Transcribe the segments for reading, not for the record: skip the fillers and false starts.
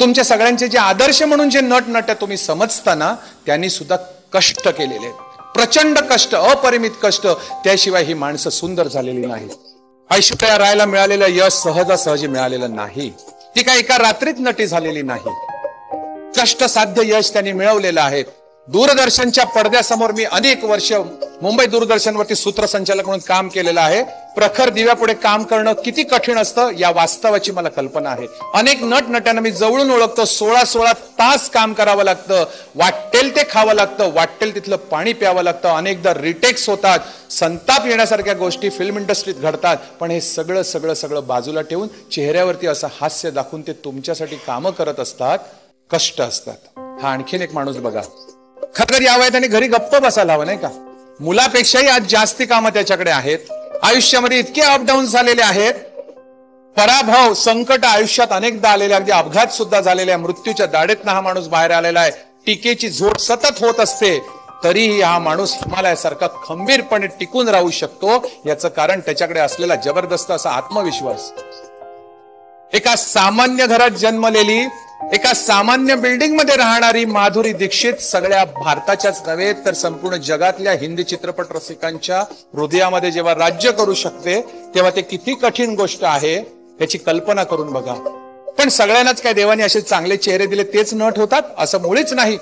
तुमच्या सगळ्यांचे जे आदर्श म्हणून जे नट तुम्ही समजताना त्यांनी सुद्धा कष्ट केलेले, प्रचंड कष्ट, अपरिमित कष्ट, त्याशिवाय ही माणसं सुंदर झालेली नाही. ऐश्वर्या रायला मिळालेलं यश सहजासहजी मिळालेलं नाही. ती काय एका रात्रीत नटी झालेली नाही. कष्टसाध्य यश त्यांनी मिळवलेलं आहे. दूरदर्शनच्या पडद्यासमोर मी अनेक वर्ष मुंबई दूरदर्शनवरती सूत्रसंचालक म्हणून काम केलेलं आहे. प्रखर दिव्यापुढे काम करणं किती कठीण असतं या वास्तवाची मला कल्पना आहे. अनेक नट्यांना मी जवळून ओळखतो. 16 तास काम करावं लागतं, वाटेल ते खावं लागतं, वाटेल तिथलं पाणी प्यावं लागतं. अनेकदा रिटेक्स होतात, संताप येण्यासारख्या गोष्टी फिल्म इंडस्ट्रीत घडतात. पण हे सगळं सगळं सगळं बाजूला ठेवून चेहऱ्यावरती असं हास्य दाखवून ते तुमच्यासाठी कामं करत असतात, कष्ट असतात. हा आणखीन एक माणूस बघा, खरं या वयात आणि घरी गप्प बसायला हवं नाही का? मुलापेक्षाही आज जास्ती कामं त्याच्याकडे आहेत. आयुष्यामध्ये इतके अपडाऊन झालेले आहेत, पराभव संकट आयुष्यात अनेकदा आलेले, अगदी अपघात सुद्धा झालेले, मृत्यूच्या दाढेतनं हा माणूस बाहेर आलेला आहे. टीकेची झोड सतत होत असते, तरीही हा माणूस हिमालयासारखा खंबीरपणे टिकून राहू शकतो. याचं कारण त्याच्याकडे असलेला जबरदस्त असा आत्मविश्वास. एका सामान्य घरात जन्मलेली, एका सामान्य बिल्डिंग मध्ये राहणारी माधुरी दीक्षित सगळ्या भारताच्याच नव्हे तर संपूर्ण जगातल्या हिंदी चित्रपट रसिकांच्या हृदयामध्ये जेव्हा राज्य करू शकते, तेव्हा ते किती कठीण गोष्ट आहे याची कल्पना करून बघा. पण सगळ्यांनाच काय देवाने असे चांगले चेहरे दिले तेच नट होतात असं मुळीच नाही.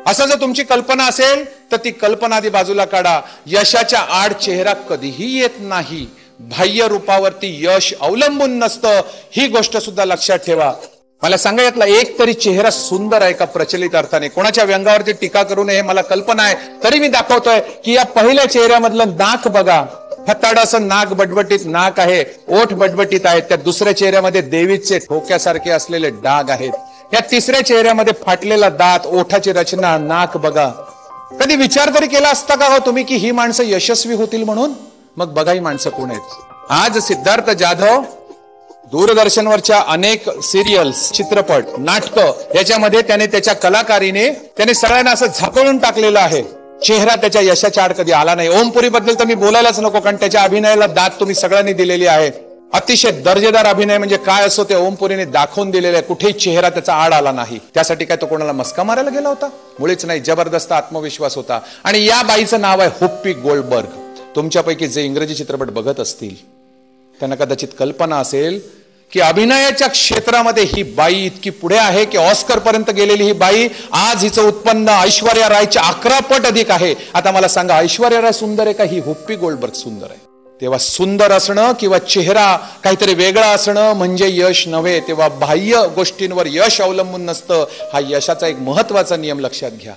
असं जर तुमची कल्पना असेल तर ती कल्पना आधी बाजूला काढा. यशाच्या आड चेहरा कधीही येत नाही. बाह्य रूपावरती यश अवलंबून नसतं, ही गोष्ट सुद्धा लक्षात ठेवा. मला सांगा, यातला एक तरी चेहरा सुंदर आहे का प्रचलित अर्थाने? कोणाच्या व्यंगावरती टीका करू नये मला कल्पना आहे, तरी मी दाखवतोय की या पहिल्या चेहऱ्यामधलं नाक बघा, फताड असं नाक, बटबटीत नाक आहे, ओठ बटबटीत आहेत. त्या दुसऱ्या चेहऱ्यामध्ये देवीचे ठोक्यासारखे असलेले डाग आहेत. या तिसऱ्या चेहऱ्यामध्ये फाटलेला दात, ओठाची रचना, नाक बघा. कधी विचार तरी केला असता का हो तुम्ही की ही माणसं यशस्वी होतील म्हणून? मग बघा ही माणसं कोण आहेत. आज सिद्धार्थ जाधव दूरदर्शनवरच्या अनेक सिरियल्स, चित्रपट, नाटकं याच्यामध्ये त्याने त्याच्या कलाकारीने त्याने सगळ्यांना असं झाकळून टाकलेलं आहे. चेहरा त्याच्या यशाच्या आड कधी आला नाही. ओमपुरी बद्दल तर मी बोलायलाच नको, कारण त्याच्या अभिनयाला दाद तुम्ही सगळ्यांनी दिलेली आहे. अतिशय दर्जेदार अभिनय म्हणजे काय असो ते ओमपुरीने दाखवून दिलेलं आहे. कुठेही चेहरा त्याचा आड आला नाही. त्यासाठी काय तो कोणाला मस्का मारायला गेला होता? मुळीच नाही. जबरदस्त आत्मविश्वास होता. आणि या बाईचं नाव आहे हुप्पी गोल्डबर्ग. तुमच्यापैकी जे इंग्रजी चित्रपट बघत असतील त्यांना कदाचित कल्पना असेल की अभिनयाच्या क्षेत्रामध्ये ही बाई इतकी पुढे आहे की ऑस्कर पर्यंत गेलेली ही बाई आज हिचं उत्पन्न ऐश्वर्या रायच्या 11 पट अधिक आहे. आता मला सांगा, ऐश्वर्या राय सुंदर आहे का ही हुप्पी गोल्डबर्ग सुंदर आहे? तेव्हा सुंदर असणं किंवा चेहरा काहीतरी वेगळा असणं म्हणजे यश नव्हे. तेव्हा बाह्य गोष्टींवर यश अवलंबून नसतं. हा यशाचा एक महत्वाचा नियम लक्षात घ्या.